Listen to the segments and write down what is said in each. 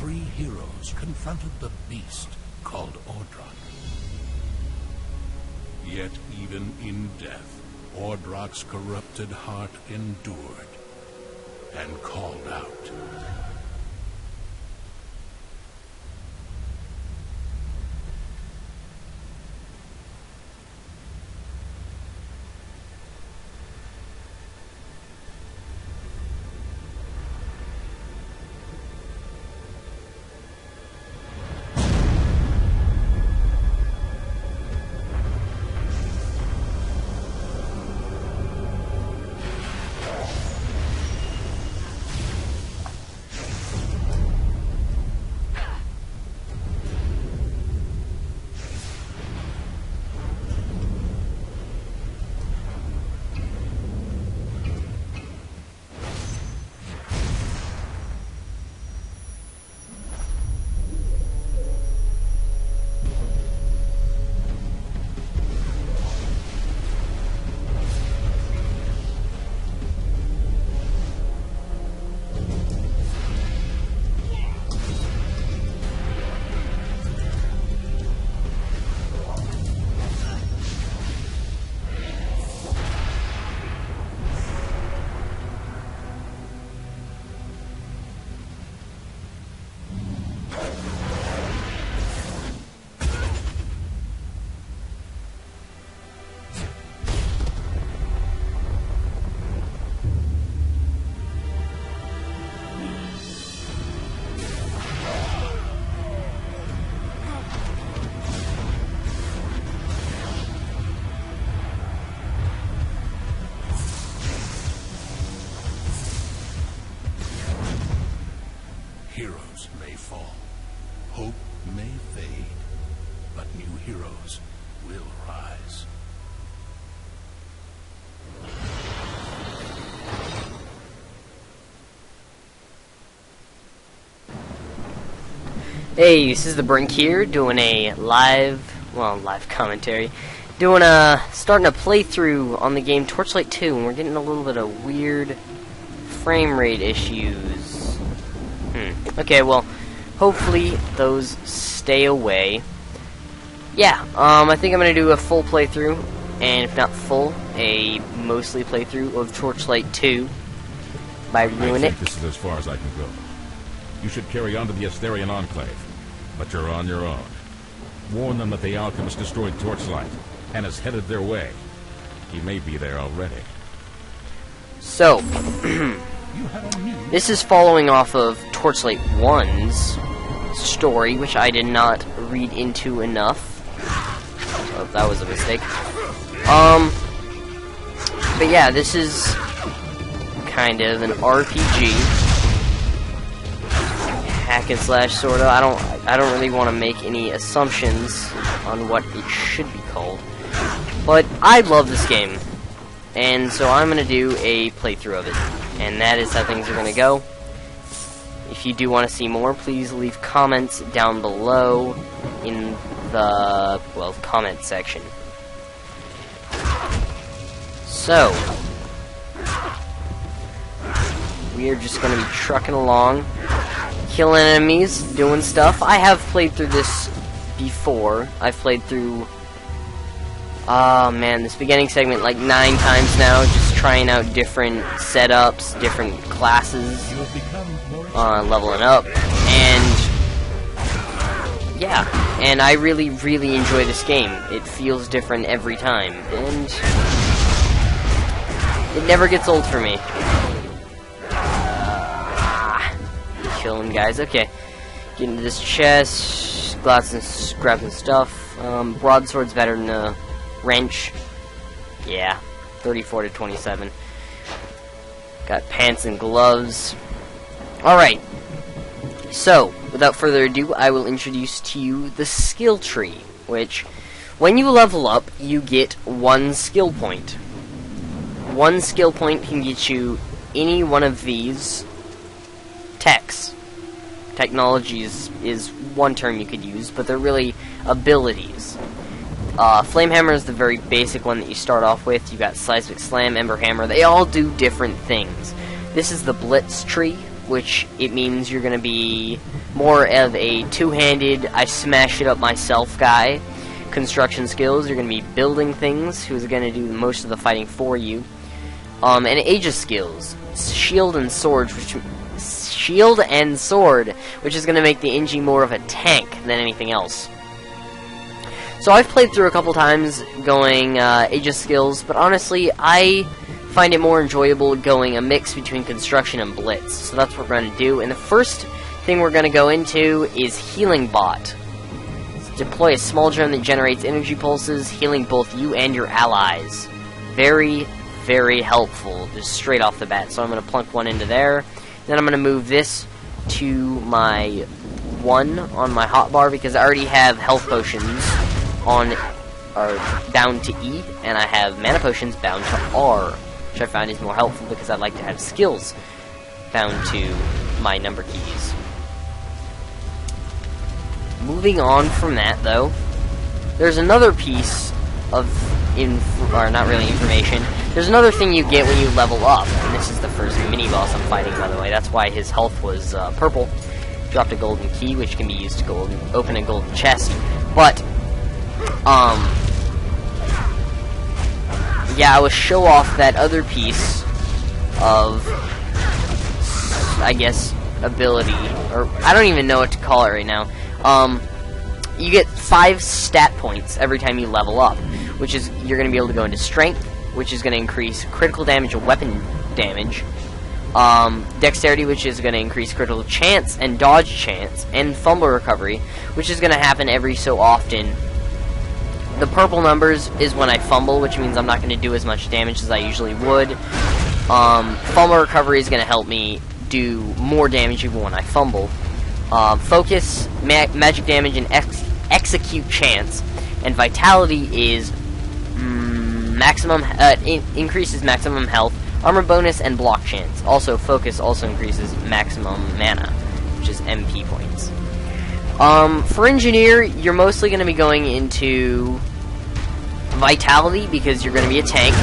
three heroes confronted the beast called Ordrak. Yet even in death, Ordrak's corrupted heart endured and called out. Heroes may fall, hope may fade, but new heroes will rise. Hey, this is the Brink here, doing a live commentary. Starting a playthrough on the game Torchlight 2, and we're getting a little bit of weird frame rate issues. Okay, well, hopefully those stay away. Yeah, I think I'm gonna do a full playthrough, and if not full, a mostly playthrough of Torchlight 2 by ruining it. This is as far as I can go. You should carry on to the Asterian Enclave, but you're on your own. Warn them that the alchemist destroyed Torchlight and is headed their way. He may be there already. So, this is following off of Torchlight 1's story, which I did not read into enough. So that was a mistake. But yeah, this is kind of an RPG, hack and slash sorta. I don't really want to make any assumptions on what it should be called, but I love this game, and so I'm gonna do a playthrough of it, and that is how things are gonna go. If you do want to see more, please leave comments down below in the, well, comment section. So, we are just going to be trucking along, killing enemies, doing stuff. I have played through this before. I've played through, this beginning segment like 9 times now, just trying out different setups, different classes, leveling up, and yeah, and I really, really enjoy this game. It feels different every time, and it never gets old for me. Killing guys, okay. Get into this chest, grab some stuff. Broadsword's better than a wrench. Yeah, 34 to 27. Got pants and gloves. Alright, so, without further ado, I will introduce to you the skill tree, which, when you level up, you get 1 skill point. 1 skill point can get you any one of these techs. Technologies is one term you could use, but they're really abilities. Flamehammer is the very basic one that you start off with. You got Seismic Slam, Ember Hammer. They all do different things. This is the Blitz tree, which it means you're going to be more of a two-handed, I smash it up myself guy. Construction skills, you're going to be building things, who's going to do most of the fighting for you. And Aegis skills, shield and sword, which is going to make the Inji more of a tank than anything else. So I've played through a couple times going Aegis skills, but honestly, I find it more enjoyable going a mix between construction and blitz. So that's what we're going to do. And the first thing we're going to go into is Healing Bot. Deploy a small drone that generates energy pulses, healing both you and your allies. Very, very helpful, just straight off the bat. So I'm going to plunk one into there. Then I'm going to move this to my 1 on my hotbar because I already have health potions on bound to E, and I have mana potions bound to R, which I find is more helpful because I like to have skills bound to my number keys. Moving on from that, though, there's another piece of not really information. There's another thing you get when you level up, and this is the first mini-boss I'm fighting, by the way. That's why his health was purple. Dropped a golden key, which can be used to open a golden chest. But, yeah, I will show off that other piece of, I guess, ability, or I don't even know what to call it right now. You get 5 stat points every time you level up, which is, you're going to be able to go into strength, which is going to increase critical damage and weapon damage, dexterity, which is going to increase critical chance and dodge chance, and fumble recovery, which is going to happen every so often. The purple numbers is when I fumble, which means I'm not going to do as much damage as I usually would. Fumble recovery is going to help me do more damage even when I fumble. Focus, magic damage, and execute chance, and vitality is maximum increases maximum health, armor bonus, and block chance. Also, focus also increases maximum mana, which is MP points. For engineer, you're mostly going to be going into vitality because you're going to be a tank,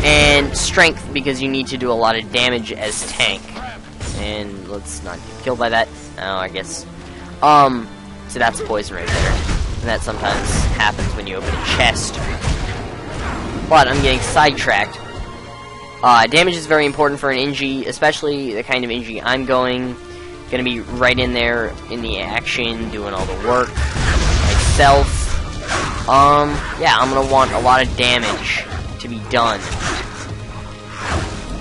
and strength because you need to do a lot of damage as tank. And let's not get killed by that. Oh, I guess. So that's poison right there. And that sometimes happens when you open a chest. But I'm getting sidetracked. Damage is very important for an Inji, especially the kind of Inji I'm going. Gonna be right in there in the action, doing all the work myself. Yeah, I'm gonna want a lot of damage to be done.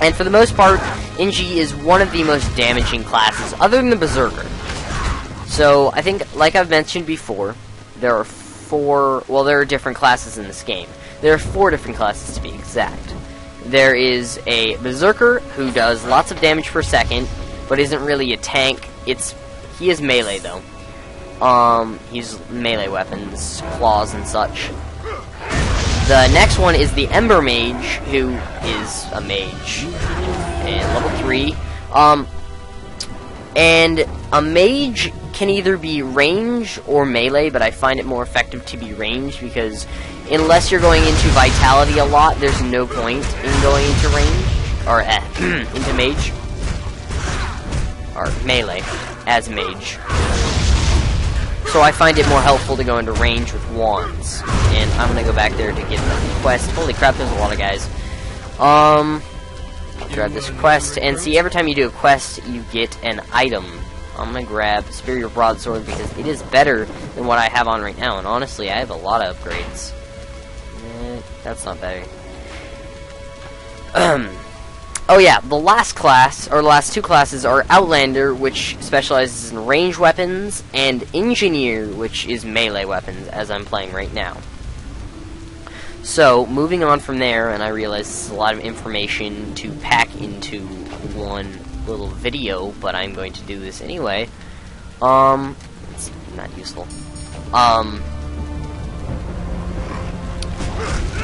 And for the most part, Inji is one of the most damaging classes, other than the Berserker. So, I think, like I've mentioned before, there are different classes in this game. There are 4 different classes to be exact. There is a Berserker, who does lots of damage per second, but isn't really a tank. He is melee, though. He's melee weapons, claws and such. The next one is the Ember Mage, who is a mage. And level 3. And a mage can either be range or melee, but I find it more effective to be range because unless you're going into vitality a lot, there's no point in going into range, or into mage, or melee, as mage. So I find it more helpful to go into range with wands. And I'm gonna go back there to get the quest. Holy crap, there's a lot of guys. I'll grab this quest, and see, every time you do a quest, you get an item. I'm gonna grab Superior Broadsword because it is better than what I have on right now, and honestly, I have a lot of upgrades. That's not better. Oh yeah, the last class, or the last 2 classes, are Outlander, which specializes in range weapons, and Engineer, which is melee weapons, as I'm playing right now. So, moving on from there, and I realize this is a lot of information to pack into one little video, but I'm going to do this anyway. It's not useful.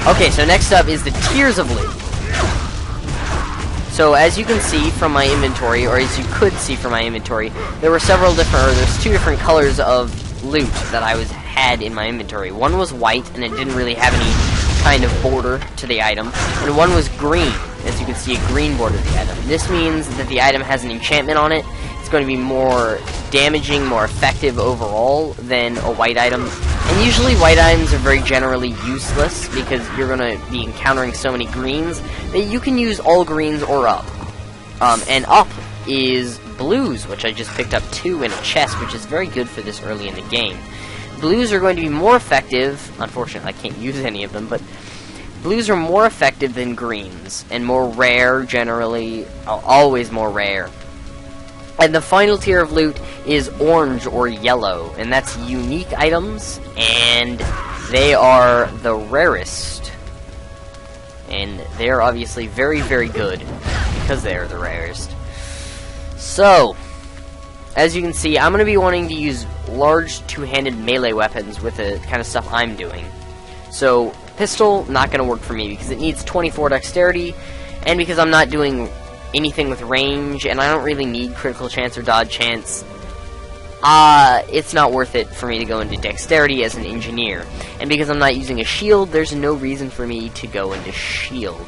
Okay, so next up is the Tiers of Loot. So, as you can see from my inventory, or as you could see from my inventory, there's 2 different colors of loot that I had in my inventory. One was white, and it didn't really have any kind of border to the item, and one was green. As you can see, a green border to the item. This means that the item has an enchantment on it. It's going to be more damaging, more effective overall than a white item. And usually white items are very generally useless because you're going to be encountering so many greens that you can use all greens or up. And up is blues, which I just picked up 2 in a chest, which is very good for this early in the game. Blues are going to be more effective. Unfortunately, I can't use any of them, but blues are more effective than greens, and more rare, generally, always more rare. And the final tier of loot is orange or yellow, and that's unique items, and they are the rarest. And they're obviously very, very good, because they are the rarest. So, as you can see, I'm going to be wanting to use large two-handed melee weapons with the kind of stuff I'm doing. So, pistol, not going to work for me because it needs 24 dexterity, and because I'm not doing anything with range, and I don't really need critical chance or dodge chance, it's not worth it for me to go into dexterity as an engineer. And because I'm not using a shield, there's no reason for me to go into shield.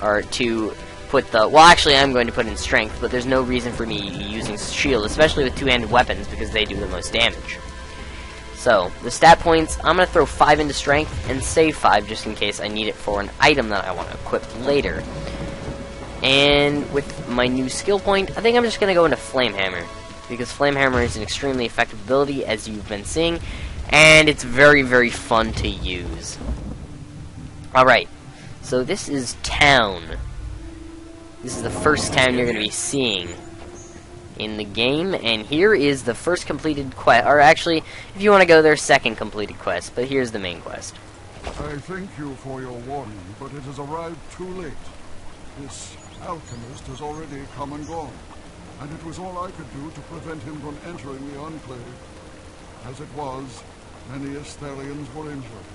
Or to put the... Well, actually, I'm going to put in strength, but there's no reason for me using shield, especially with two-handed weapons, because they do the most damage. So, the stat points, I'm going to throw 5 into strength, and save 5 just in case I need it for an item that I want to equip later. And with my new skill point, I think I'm just going to go into Flame Hammer, because Flame Hammer is an extremely effective ability, as you've been seeing, and it's very, very fun to use. Alright, so this is Town. This is the first town you're going to be seeing in the game, and here is the first completed quest, or actually, if you want to go there, second completed quest, but here's the main quest. I thank you for your warning, but it has arrived too late. This alchemist has already come and gone, and it was all I could do to prevent him from entering the Enclave. As it was, many Astharians were injured,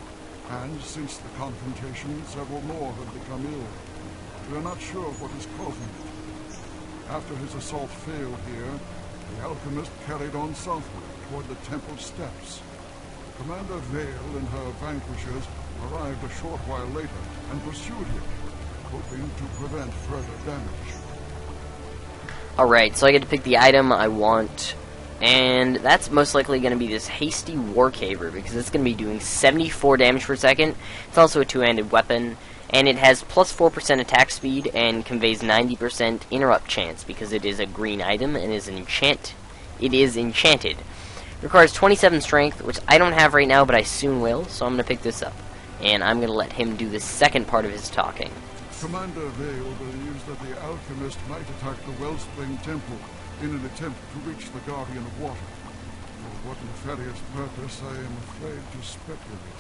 and since the confrontation, several more have become ill. We are not sure what is causing it. After his assault failed here, the alchemist carried on southward toward the temple steps. Commander Vale and her vanquishers arrived a short while later and pursued him, hoping to prevent further damage. Alright, so I get to pick the item I want, and that's most likely going to be this Hasty Warcaver, because it's going to be doing 74 damage per second. It's also a two-handed weapon, and it has plus 4% attack speed and conveys 90% interrupt chance, because it is a green item and is it is enchanted. Requires 27 strength, which I don't have right now, but I soon will, so I'm going to pick this up. And I'm going to let him do the second part of his talking. Commander Vale believes that the alchemist might attack the Wellspring Temple in an attempt to reach the Guardian of Water. For what nefarious purpose, I am afraid to speculate.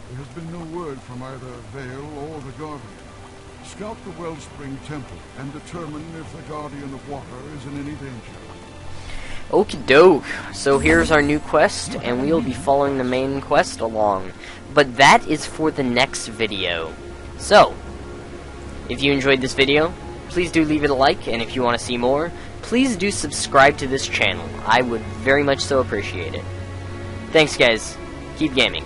There has been no word from either Vale or the Guardian. Scout the Wellspring Temple and determine if the Guardian of Water is in any danger. Okie doke. So here's our new quest, and we'll be following the main quest along. But that is for the next video. So, if you enjoyed this video, please do leave it a like, and if you want to see more, please do subscribe to this channel. I would very much so appreciate it. Thanks, guys. Keep gaming.